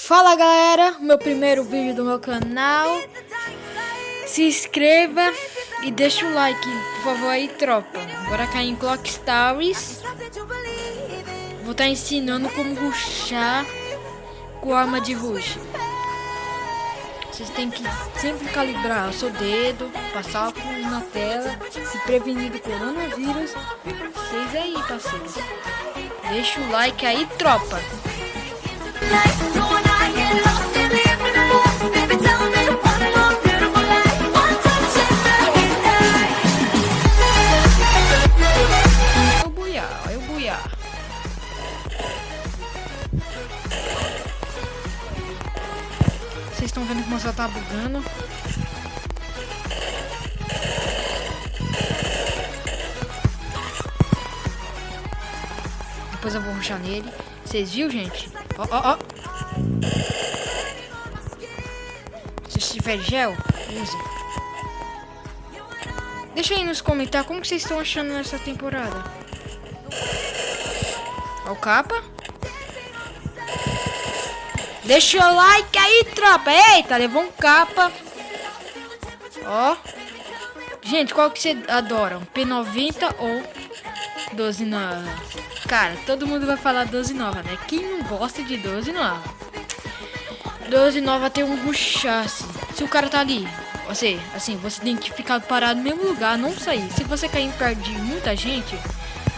Fala galera, meu primeiro vídeo do meu canal. Se inscreva e deixa o like, por favor aí, tropa. Bora cair em Clock Stories. Vou estar ensinando como rushar com arma de rush. Vocês têm que sempre calibrar o seu dedo, passar álcool na tela, se prevenir do coronavírus. Vocês aí, parceiros. Deixa o like aí, tropa. Olha o buiá. Vocês estão vendo que o moço tá bugando. Depois eu vou rushar nele. Vocês viram, gente? Ó. Se tiver gel, use. Deixa aí nos comentários como que vocês estão achando essa temporada. Ó o capa. Deixa o like aí, tropa. Eita, levou um capa. Ó. Gente, qual que você adora? Um P90 ou 12 nova? Cara, todo mundo vai falar 12 nova, né? Quem não gosta de 12 nova? 12 nova tem um rushar. Se o cara tá ali, você tem que ficar parado no mesmo lugar, não sair. Se você cair perto de muita gente,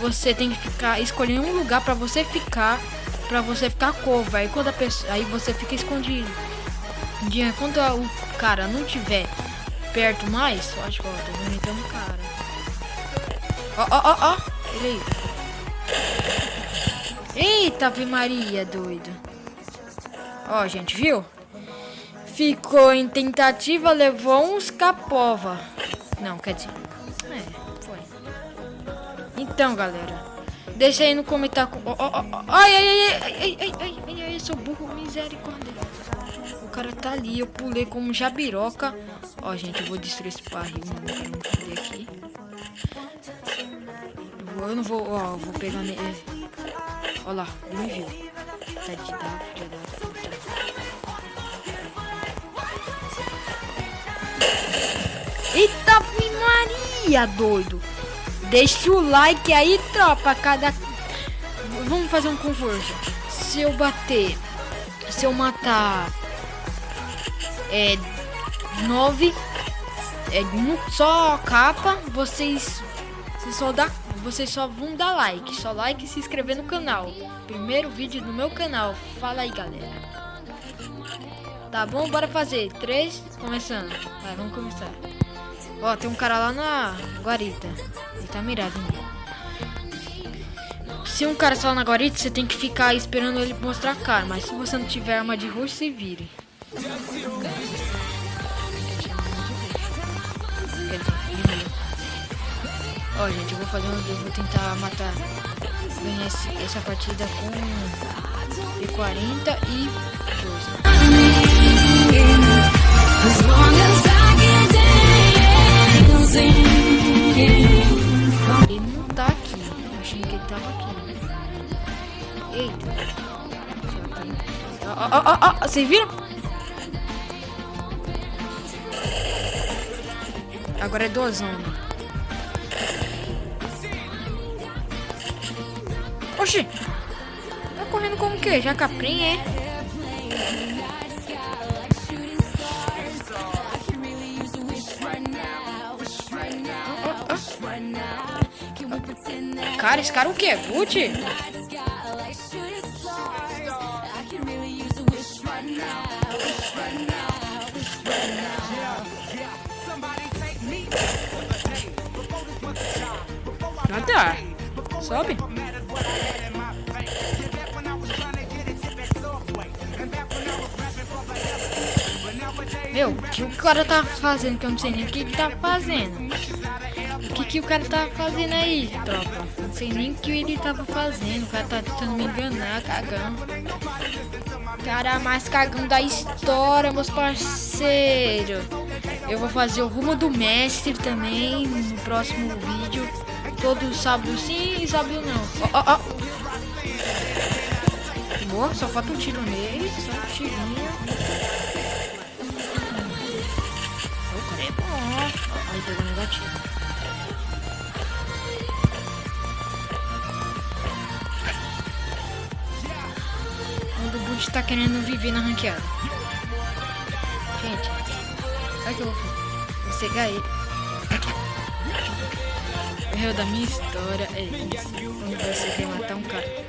você tem que ficar escolhendo um lugar pra você ficar cover. Aí quando a pessoa, aí você fica escondido. Quando o cara não tiver perto mais, eu acho que tô vomitando o cara. Ó, ele aí. Eita, Ave Maria, doido. Ó, gente, viu? Ficou em tentativa, levou uns capova. Não, quer dizer, foi. Então, galera, deixa aí no comentário. Ai, sou burro, misericórdia. O cara tá ali, eu pulei como jabiroca. Ó, gente, eu vou destruir esse barril. Eu não pulei aqui. Eu não vou, ó, eu vou pegar nele. Ó lá, ele me viu. Tá de dar, filha da puta. Eita, Maria, doido. Deixa o like aí, tropa. Vamos fazer um concurso. Se eu matar 9, só capa, vocês só vão dar like. Só like e se inscrever no canal. Primeiro vídeo do meu canal. Fala aí, galera. Tá bom? Bora fazer. 3, começando. Vai, vamos começar. Ó, tem um cara lá na guarita. Ele tá mirado em mim. Se um cara está lá na guarita, você tem que ficar esperando ele mostrar a cara. Mas se você não tiver arma de rush, se vire. Ó, gente, eu vou tentar ganhar essa partida com P40 e 12. Ele não tá aqui. Eu achei que ele tava aqui. Eita. Ó, vocês viram? Agora é 12. Oxi! Tá correndo como o quê? Já caprinha, é? Cara, esse cara o quê? Gucci? Nada. Sobe. Meu, o que o cara tá fazendo? Que eu não sei nem o que ele tá fazendo. O que o cara tá fazendo aí, tropa? Não sei nem o que ele tava fazendo. O cara tá tentando me enganar, cagão. Cara mais cagão da história, meus parceiros. Eu vou fazer o rumo do mestre também no próximo vídeo. Todo sábado sim e sábado não. Boa, só falta um tiro nele. Só tirinho. O cara é bom. Aí pegou negativo. O Boot tá querendo viver na ranqueada. Gente, olha que eu vou cegar ele. O erro da minha história é isso. Quando você quer matar um cara.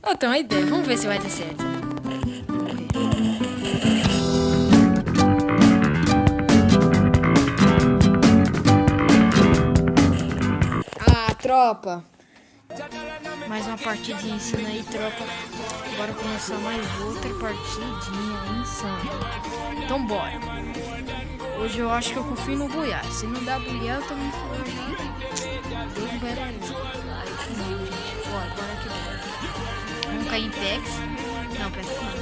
Eu tenho uma ideia, vamos ver se vai dar certo. Ah, tropa! Mais uma partidinha insana aí, tropa. Bora começar mais outra partidinha insana. Então bora. Hoje eu acho que eu confio no Goiás. Se não dá Goiás, eu também fui. Deus vai dar isso. Não, gente. Bora que bora. Vamos cair em Pex. Não, Pex não.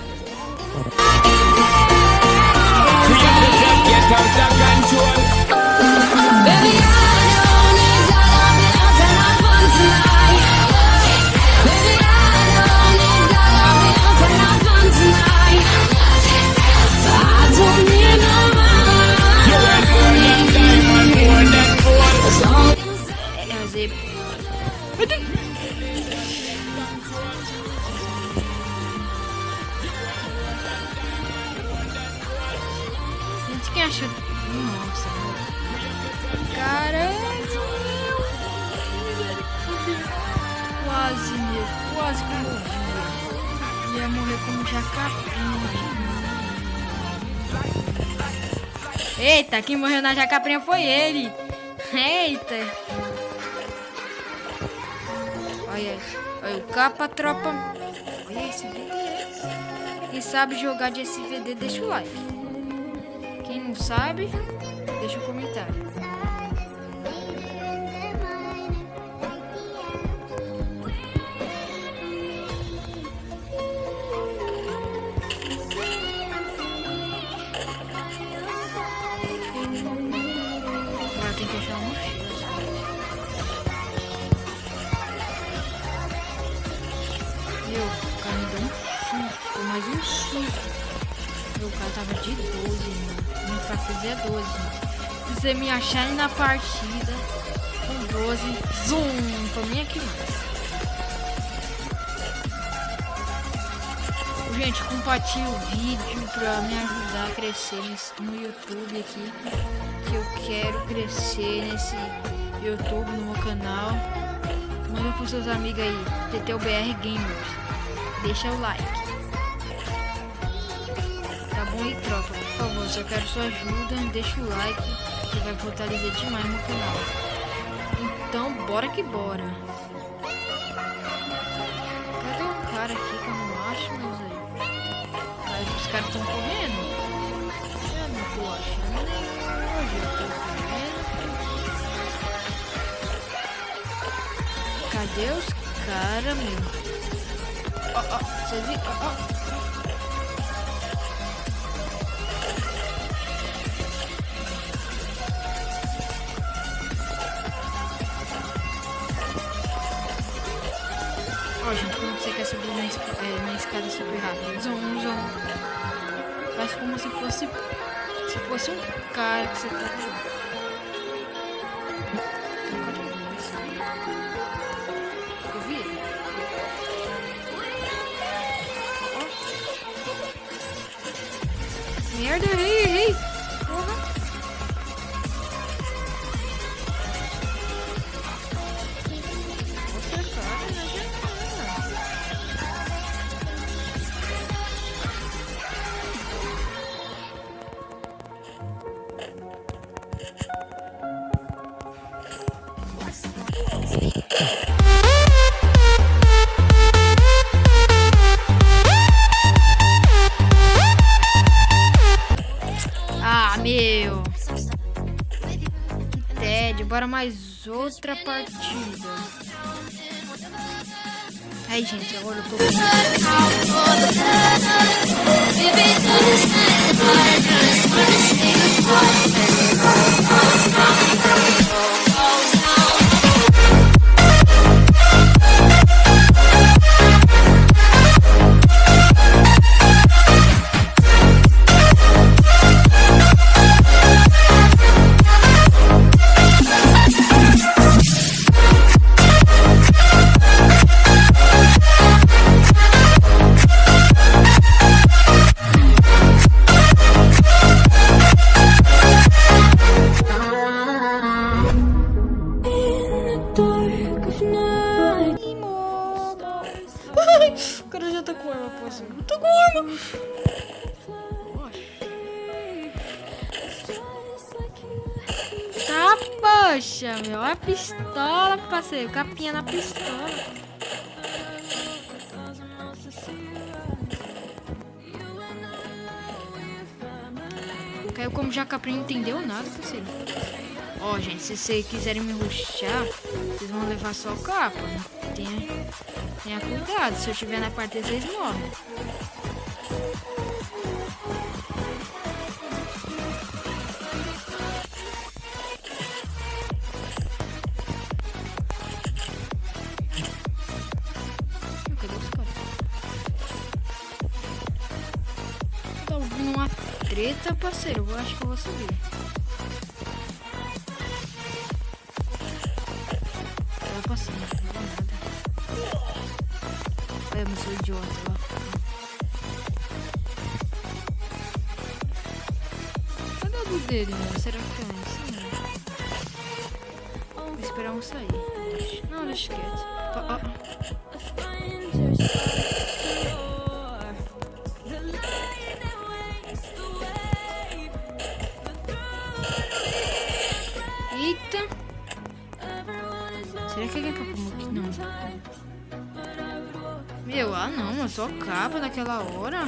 Gente, quem achou? Nossa, cara, quase que morri. Ia morrer como jacapinha. Eita, quem morreu na jacapinha foi ele. Eita. Olha o capa, tropa. Olha esse SVD. Quem sabe jogar de SVD, deixa o like. Quem não sabe, deixa o comentário. Agora tem que achar uma mochila. Meu, o cara me deu um susto, mais um susto. Meu, cara tava de 12, mano. Minha fraqueza é 12. Se você me acharem na partida com 12, zoom, tô nem aqui mais. Gente, compartilhe o vídeo pra me ajudar a crescer no YouTube aqui. Que eu quero crescer nesse YouTube, no meu canal. Manda pros seus amigos aí, TTUBR Gamers. Deixa o like. Tá bom aí, tropa? Por favor, se eu quero sua ajuda, deixa o like, que vai fortalecer demais meu canal. Então, bora que bora. Cadê o cara aqui que eu não acho, meus aí? Os caras estão correndo? Eu não tô achando nenhum. Hoje eu tô correndo. Cadê os caras, meu? Ó, vocês viram? Ó. Ó, gente, quando você quer subir na escada super rápido, zoom. Faz como se fosse um cara que você tá vendo. Eu vi? Ó. Merda, errei. Porra. Ah, meu. Que tédio. Bora mais outra partida. Aí, gente, agora eu tô... Eu tô com arma. Tá, poxa, meu. É pistola, parceiro. Capinha na pistola. Caiu como já Capri não entendeu nada, parceiro. Ó, gente, se vocês quiserem me rushar, vocês vão levar só capa, né? Tenha cuidado, se eu estiver na parte vocês morrem. Cadê os caras? Tá ouvindo uma treta, parceiro. Eu acho que eu vou subir. Passando, não tem nada. Olha, eu sou idiota lá. Cadê o do dele, mano? Será que é assim? Vou esperar um sair. Não, deixa quieto. Eita. Será que alguém capou aqui? Não. Meu, não, é só capa naquela hora.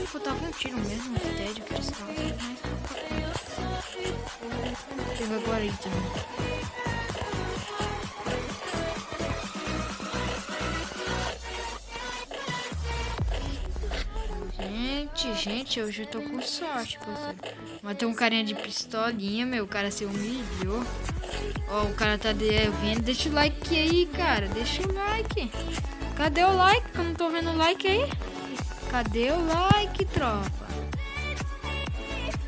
Se eu tava um tiro mesmo, no tédio, que eles estavam mais. Chega agora aí também. Gente, hoje eu tô com sorte, parceiro. Mas tem um carinha de pistolinha, meu. O cara se humilhou. Ó, o cara tá devendo. Deixa o like aí, cara. Deixa o like. Cadê o like? Que eu não tô vendo o like aí. Cadê o like, tropa?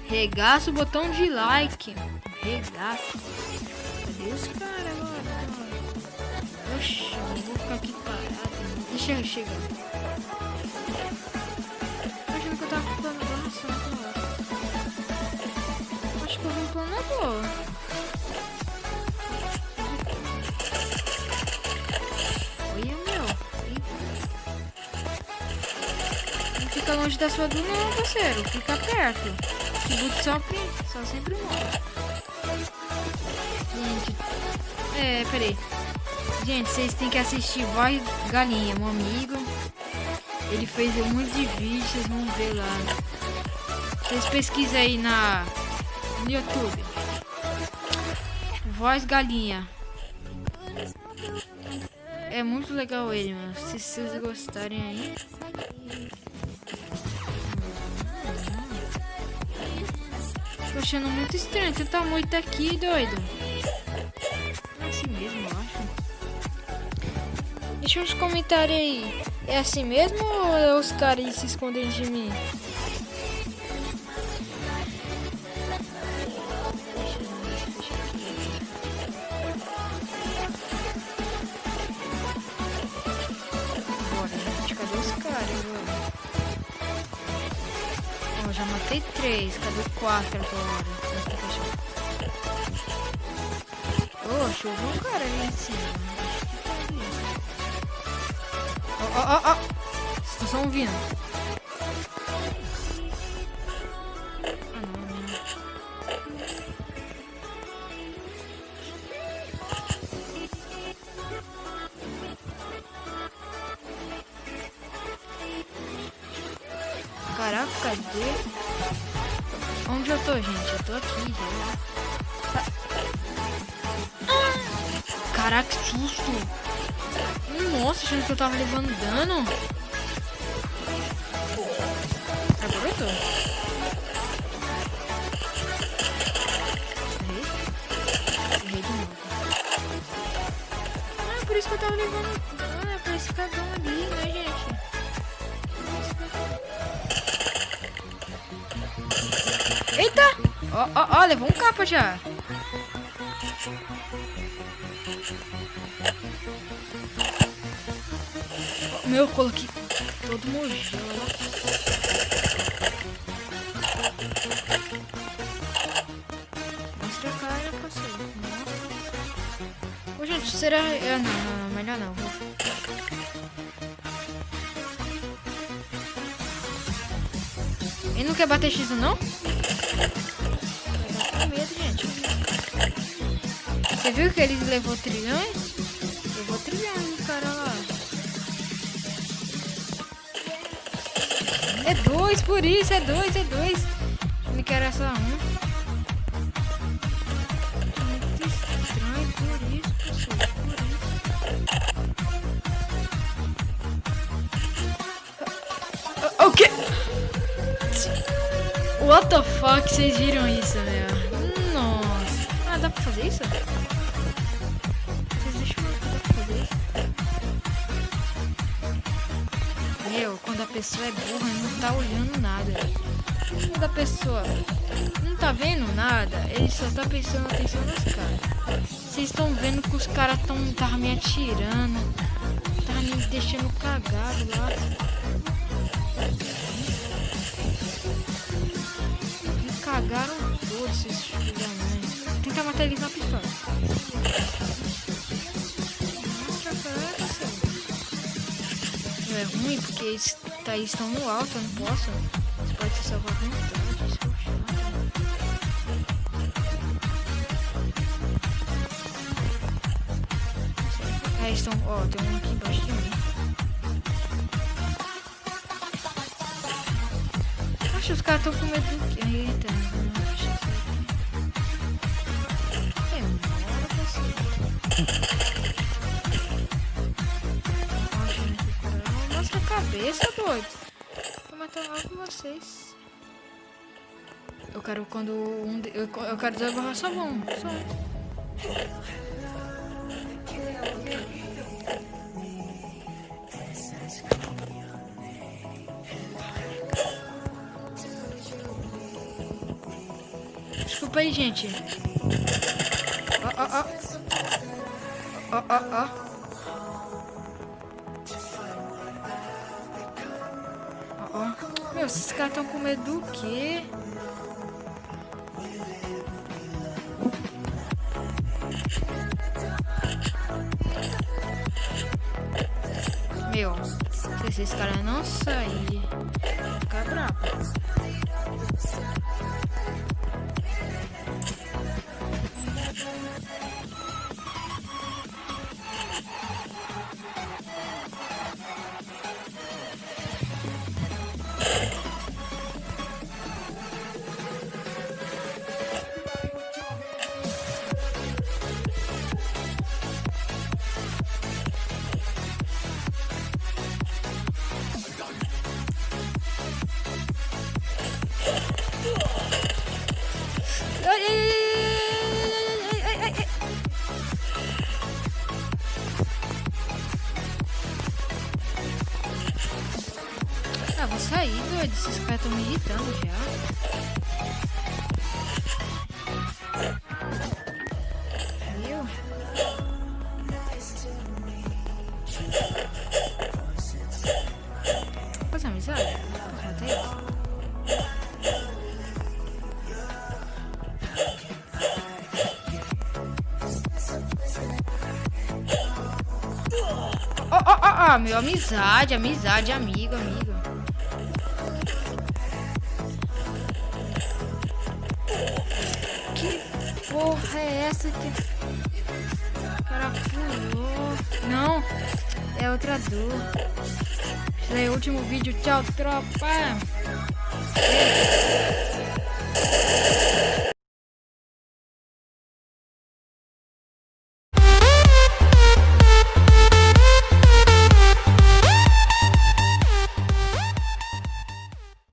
Regaça o botão de like. Regaça. Cadê os caras agora? Oxi, eu vou ficar aqui parado. Deixa eu chegar. Acho que eu vi um planador. Olha, meu. Não fica longe da sua duna, não, parceiro. Fica perto. Que boot só sempre morre. Gente. Peraí. Gente, vocês têm que assistir Voz Galinha, meu amigo. Ele fez um monte de vídeos, vocês vão ver lá. Vocês pesquisam aí no YouTube. Voz Galinha. É muito legal ele, mano. Se vocês gostarem aí. Tô achando muito estranho. Você tá muito aqui, doido. É assim mesmo, eu acho. Deixa uns comentários aí. É assim mesmo ou os caras se escondem de mim? Bora, gente. Cadê os caras, mano? Ó, já matei 3. Cadê o 4 agora? Ô, choveu um cara ali em cima. Ó. Vocês estão ouvindo? Não. Caraca, cadê? Onde eu tô, gente? Eu tô aqui já. Caraca, que susto! Nossa, achando que eu tava levando dano. Agora eu tô. Errei de novo. Ah, por isso que eu tava levando. Ah, é pra esse cagão ali, né, gente? Eita! Ó, levou um capa já. Meu, eu coloquei todo mojão. Mostra a cara, parceiro. Ô, gente, será... não, melhor não. Ele não quer bater X não? Tá com medo, gente. Você viu que ele levou trilhões? Levou trilhões o cara lá. É 2, por isso, é 2. Ele quer essa 1. Muito estranho, por isso, pessoal, por isso. O quê? What the fuck, vocês viram isso, meu? Nossa. Ah, dá pra fazer isso? Vocês deixam eu dá pra fazer isso? Meu, quando a pessoa é burra, não tá olhando nada. Quando a pessoa não tá vendo nada, ele só tá prestando atenção nos caras. Vocês estão vendo que os caras tava me atirando, tava me deixando cagado lá. Me cagaram todos esses filhos da mãe. Tenta matar eles na pistola. Nossa, cara, é ruim porque eles estão no alto, eu não posso. Você pode se salvar à vontade, isso é chato. Aí estão, ó, tem um aqui embaixo de mim. Acho que os caras estão com medo do quê? Eita, nossa cabeça, doido. Vou matar logo vocês. Eu quero quando eu quero desagarrar só um. Só um. Desculpa aí, gente. Ó. Meu, esses caras estão com medo do quê? Meu, se esses caras não saírem, vou ficar bravo. Ah, vou sair, doido. Esses caras estão me irritando já. Viu? Fazer amizade? Posso matar eles? Meu, amizade, amigo. Que porra é essa que o cara pulou? Não, é outra dor. Esse é o último vídeo. Tchau, tropa.